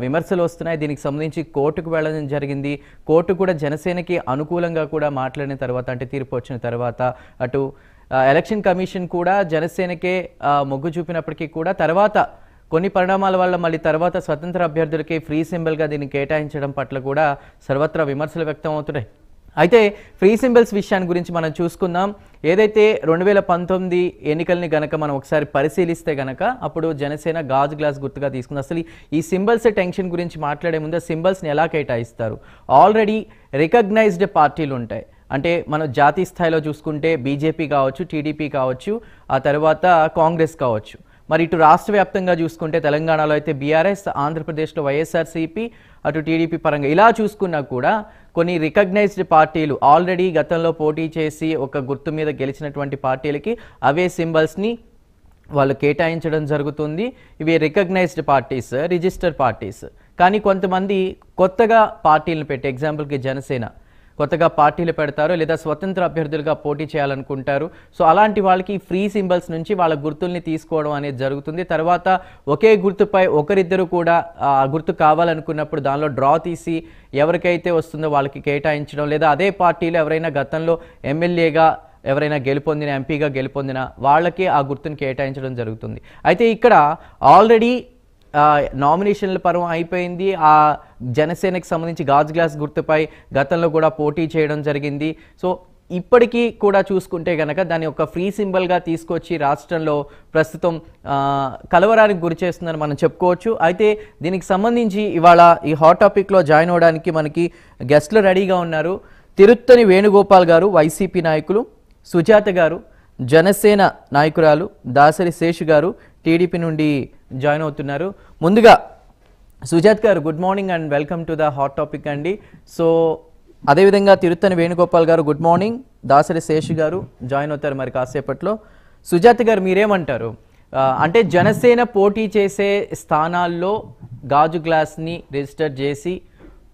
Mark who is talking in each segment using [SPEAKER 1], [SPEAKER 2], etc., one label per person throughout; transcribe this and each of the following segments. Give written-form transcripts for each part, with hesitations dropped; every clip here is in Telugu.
[SPEAKER 1] విమర్శలు వస్తున్నాయి. దీనికి సంబంధించి కోర్టుకు వెళ్ళడం జరిగింది. కోర్టు కూడా జనసేనకి అనుకూలంగా కూడా మాట్లాడిన తర్వాత, అంటే తీర్పు వచ్చిన తర్వాత అటు ఎలక్షన్ కమిషన్ కూడా జనసేనకే మొగ్గు చూపినప్పటికీ కూడా తర్వాత కొన్ని పరిణామాల వల్ల మళ్ళీ తర్వాత స్వతంత్ర అభ్యర్థులకి ఫ్రీ సింబల్గా దీన్ని కేటాయించడం పట్ల కూడా సర్వత్రా విమర్శలు వ్యక్తం అవుతున్నాయి. అయితే ఫ్రీ సింబల్స్ విషయాన్ని గురించి మనం చూసుకుందాం. ఏదైతే 2019 ఎన్నికల్ని గనక మనం ఒకసారి పరిశీలిస్తే గనక అప్పుడు జనసేన గాజు గ్లాస్ గుర్తుగా తీసుకుంది. అసలు ఈ సింబల్స్ టెన్షన్ గురించి మాట్లాడే ముందు సింబల్స్ని ఎలా కేటాయిస్తారు? ఆల్రెడీ రికగ్నైజ్డ్ పార్టీలు ఉంటాయి. అంటే మనం జాతీయ స్థాయిలో చూసుకుంటే బీజేపీ కావచ్చు, టీడీపీ కావచ్చు, ఆ తర్వాత కాంగ్రెస్ కావచ్చు. మరి ఇటు రాష్ట్ర వ్యాప్తంగా చూసుకుంటే తెలంగాణలో అయితే బీఆర్ఎస్, ఆంధ్రప్రదేశ్లో వైఎస్ఆర్సీపీ, అటు టీడీపీ పరంగా ఇలా చూసుకున్నా కూడా కొన్ని రికగ్నైజ్డ్ పార్టీలు ఆల్రెడీ గతంలో పోటీ చేసి ఒక గుర్తు మీద గెలిచినటువంటి పార్టీలకి అవే సింబల్స్ని వాళ్ళు కేటాయించడం జరుగుతుంది. ఇవి రికగ్నైజ్డ్ పార్టీస్, రిజిస్టర్ పార్టీస్. కానీ కొంతమంది కొత్తగా పార్టీలను పెట్టి, ఎగ్జాంపుల్కి జనసేన కొత్తగా పార్టీలు పెడతారు లేదా స్వతంత్ర అభ్యర్థులుగా పోటీ చేయాలనుకుంటారు. సో అలాంటి వాళ్ళకి ఫ్రీ సింబల్స్ నుంచి వాళ్ళ గుర్తుల్ని తీసుకోవడం అనేది జరుగుతుంది. తర్వాత ఒకే గుర్తుపై ఒకరిద్దరు కూడా గుర్తు కావాలనుకున్నప్పుడు దానిలో డ్రా తీసి ఎవరికైతే వస్తుందో వాళ్ళకి కేటాయించడం, లేదా అదే పార్టీలో ఎవరైనా గతంలో ఎమ్మెల్యేగా ఎవరైనా గెలుపొందిన, ఎంపీగా గెలుపొందిన వాళ్ళకి ఆ గుర్తుని కేటాయించడం జరుగుతుంది. అయితే ఇక్కడ ఆల్రెడీ నామినేషన్ల పర్వం అయిపోయింది. ఆ జనసేనకి సంబంధించి గాజు గ్లాస్ గుర్తుపై గతంలో కూడా పోటీ చేయడం జరిగింది. సో ఇప్పటికీ కూడా చూసుకుంటే కనుక దాన్ని ఒక ఫ్రీ సింబల్గా తీసుకొచ్చి రాష్ట్రంలో ప్రస్తుతం కలవరానికి గురి చేస్తుందని మనం చెప్పుకోవచ్చు. అయితే దీనికి సంబంధించి ఇవాళ ఈ హాట్ టాపిక్లో జాయిన్ అవ్వడానికి మనకి గెస్ట్లు రెడీగా ఉన్నారు. తిరుత్తని వేణుగోపాల్ గారు, వైసీపీ నాయకులు, సుజాత గారు, జనసేన నాయకురాలు, దాసరి శేషు గారు, టీడీపీ నుండి జాయిన్ అవుతున్నారు. ముందుగా సుజాత్ గారు, good morning and welcome to the hot topic అండి. సో అదేవిధంగా తిరుత్తని వేణుగోపాల్ గారు గుడ్ మార్నింగ్, దాసరి శేషు గారు జాయిన్ అవుతారు మరి కాసేపట్లో. సుజాత్ గారు మీరేమంటారు? అంటే జనసేన పోటీ చేసే స్థానాల్లో గాజు గ్లాస్ని రిజిస్టర్ చేసి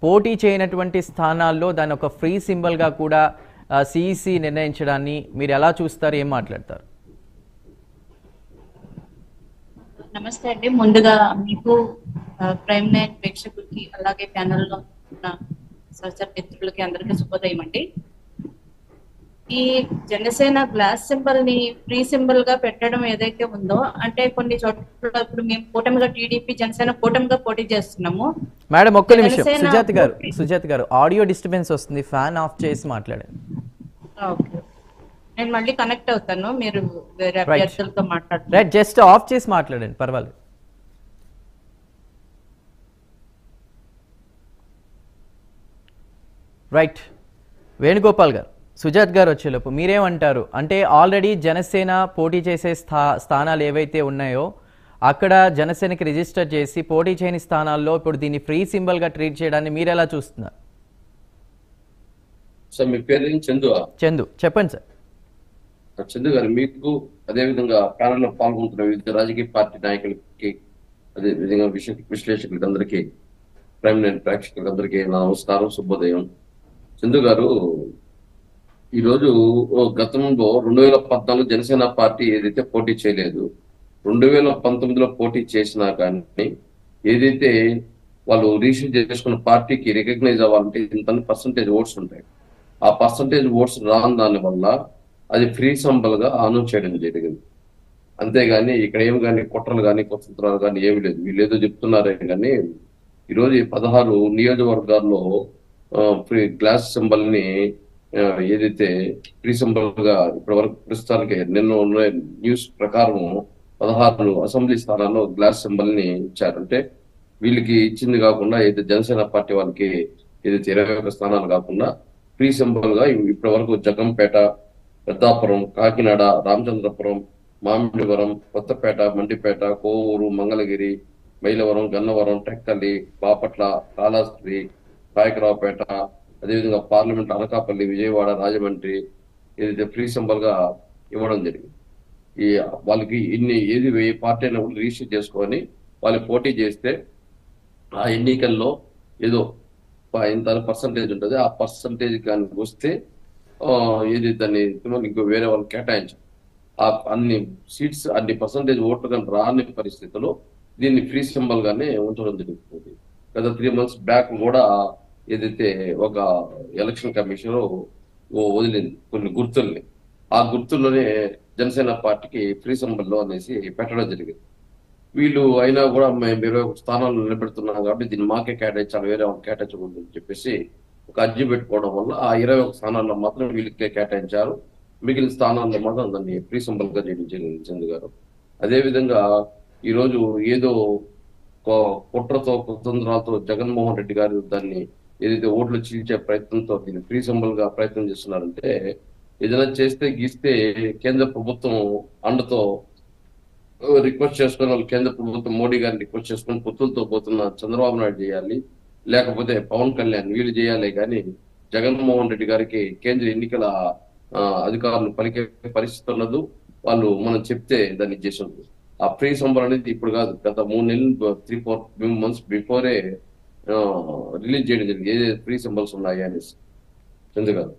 [SPEAKER 1] పోటీ చేయనటువంటి స్థానాల్లో దాని ఒక ఫ్రీ సింబల్గా కూడా సిఈసి నిర్ణయించడాన్ని మీరు ఎలా చూస్తారు, ఏం మాట్లాడతారు?
[SPEAKER 2] నమస్తే అండి. ముందుగా మీకు ప్రైమ్ 9 ప్రేక్షకులకి అలాగే ప్యానెల్లో ఉన్న సహచర మిత్రులకి అందరికీ శుభోదయం అండి. ఈ జనసేన గ్లాస్ సింబల్ ని ఫ్రీ సింబల్ గా పెట్టడం ఏదైతే ఉందో, అంటే కొన్ని చోట్ల ఇప్పుడు మేము కూటమిగా టీడీపీ జనసేన కూటమిగా పోటీ చేస్తున్నాము.
[SPEAKER 1] మేడం ఒక్క నిమిషం, సుజాత్ గారు ఆడియో డిస్టర్బెన్స్ వస్తుంది, ఫ్యాన్ ఆఫ్ చేసి మాట్లాడండి.
[SPEAKER 2] నేను మళ్ళీ కనెక్ట్ అవుతాను, మీరు వేరే అభ్యర్థులతో మాట్లాడండి.
[SPEAKER 1] రైట్, జస్ట్ ఆఫ్ చేసి మాట్లాడండి, పర్వాలేదు. రైట్, వేణుగోపాల్ గారు, సుజాత్ గారు వచ్చేలోపు మీరేమంటారు? అంటే ఆల్రెడీ జనసేన పోటీ చేసే స్థానాలు ఏవైతే ఉన్నాయో అక్కడ జనసేనకి రిజిస్టర్ చేసి పోటీ చేయని స్థానాల్లో ఇప్పుడు దీన్ని ఫ్రీ సింబల్గా ట్రీట్ చేయడాన్ని మీరు ఎలా చూస్తున్నారు?
[SPEAKER 3] సార్ మీ పేరు
[SPEAKER 1] చందు, చెప్పండి సార్.
[SPEAKER 3] చందు గారు, మీకు అదేవిధంగా ప్యానెల్లో పాల్గొంటున్న వివిధ రాజకీయ పార్టీ నాయకులకి, అదేవిధంగా విశ్లేషకులకి అందరికీ, ప్రైమ్ 9 ప్రేక్షకులకి అందరికీ నమస్కారం, శుభోదయం. చందు గారు, ఈరోజు గతంలో 2014 జనసేన పార్టీ ఏదైతే పోటీ చేయలేదు, 2019లో పోటీ చేసినా కానీ ఏదైతే వాళ్ళు రిజిస్టర్ చేసుకున్న పార్టీకి రికగ్నైజ్ అవ్వాలంటే ఇంత పర్సంటేజ్ ఓట్స్ ఉంటాయి. ఆ పర్సంటేజ్ ఓట్స్ రాని దాని వల్ల అది ఫ్రీ సింబల్ గా అనౌన్స్ చేయడం జరిగింది. అంతేగాని ఇక్కడ ఏమి కానీ కుట్రలు కానీ కుతంత్రాలు కానీ ఏమి లేదు. వీళ్ళు ఏదో చెప్తున్నారే కానీ ఈరోజు 16 నియోజకవర్గాల్లో ఫ్రీ గ్లాస్ సింబల్ ని ఏదైతే ఫ్రీ సింబల్ గా ఇప్పటి వరకు ప్రస్తుతానికి నిన్న న్యూస్ ప్రకారం 16 అసెంబ్లీ స్థానాల్లో గ్లాస్ సింబల్ ని ఇచ్చారంటే వీళ్ళకి ఇచ్చింది కాకుండా ఏదైతే జనసేన పార్టీ వాళ్ళకి ఏదైతే 21 స్థానాలు కాకుండా ఫ్రీ సింబల్ గా ఇప్పటి వరకు జగంపేట, పెద్దాపురం, కాకినాడ, రామచంద్రపురం, మామిడివరం, కొత్తపేట, మండిపేట, కోవూరు, మంగళగిరి, మైలవరం, గన్నవరం, టెక్కలి, బాపట్ల, కాళహస్తి, పాయకరావుపేట, అదేవిధంగా పార్లమెంట్ అనకాపల్లి, విజయవాడ, రాజమండ్రి ఏదైతే ఫ్రీ సింబల్ గా ఇవ్వడం జరిగింది. ఈ వాళ్ళకి ఏది పార్టీ అయినా రిజిస్టర్ చేసుకొని వాళ్ళు పోటీ చేస్తే ఆ ఎన్నికల్లో ఏదో ఇంత పర్సంటేజ్ ఉంటుంది, ఆ పర్సంటేజ్ కానీ వస్తే ఏది దాన్ని ఇంకో వేరే వాళ్ళు కేటాయించారు. ఆ అన్ని సీట్స్, అన్ని పర్సంటేజ్ ఓట్లు కానీ రాని పరిస్థితుల్లో దీన్ని ఫ్రీ సింబల్ గానే ఉంచడం జరుగుతుంది. గత 3 months బ్యాక్ కూడా ఏదైతే ఒక ఎలక్షన్ కమిషన్ వదిలింది కొన్ని గుర్తుల్ని. ఆ గుర్తుల్లోనే జనసేన పార్టీకి ఫ్రీ సింబల్ అనేసి పెట్టడం జరిగింది. వీళ్ళు అయినా కూడా మేము 21 స్థానాలు నిలబెడుతున్నాం కాబట్టి దీన్ని మాకే కేటాయించాలి, వేరే వాళ్ళకి కేటాయించకూడదు అని చెప్పేసి ఒక అర్జీ పెట్టుకోవడం వల్ల ఆ 21 స్థానాల్లో మాత్రం వీళ్ళకే కేటాయించారు. మిగిలిన స్థానాల్లో మాత్రం దాన్ని ఫ్రీ సింబల్ గా చేయడం జరిగింది చందు గారు. అదేవిధంగా ఈరోజు ఏదో కుట్రతో కుతంత్రాలతో జగన్మోహన్ రెడ్డి గారు దాన్ని ఏదైతే ఓట్లు చీల్చే ప్రయత్నంతో దీన్ని ఫ్రీ సింబల్ గా ప్రయత్నం చేస్తున్నారంటే, ఏదైనా చేస్తే గీస్తే కేంద్ర ప్రభుత్వం అండతో రిక్వెస్ట్ చేసుకుని వాళ్ళు కేంద్ర ప్రభుత్వం మోడీ గారిని రిక్వెస్ట్ చేసుకుని పొత్తులతో పోతున్న చంద్రబాబు నాయుడు చేయాలి, లేకపోతే పవన్ కళ్యాణ్ వీళ్ళు చేయాలి. కానీ జగన్మోహన్ రెడ్డి గారికి కేంద్ర ఎన్నికల అధికారులు పలికే పరిస్థితి ఉన్నది. వాళ్ళు మనం చెప్తే దాన్ని చేసింది. ఆ ఫ్రీ సింబల్ అనేది ఇప్పుడు కాదు, గత 3 నెలలు 3-4 months బిఫోరే రిలీజ్ చేయడం జరిగింది ఏదైతే ఫ్రీ సింబల్స్ ఉన్నాయి అనేసి చంద్ర గారు.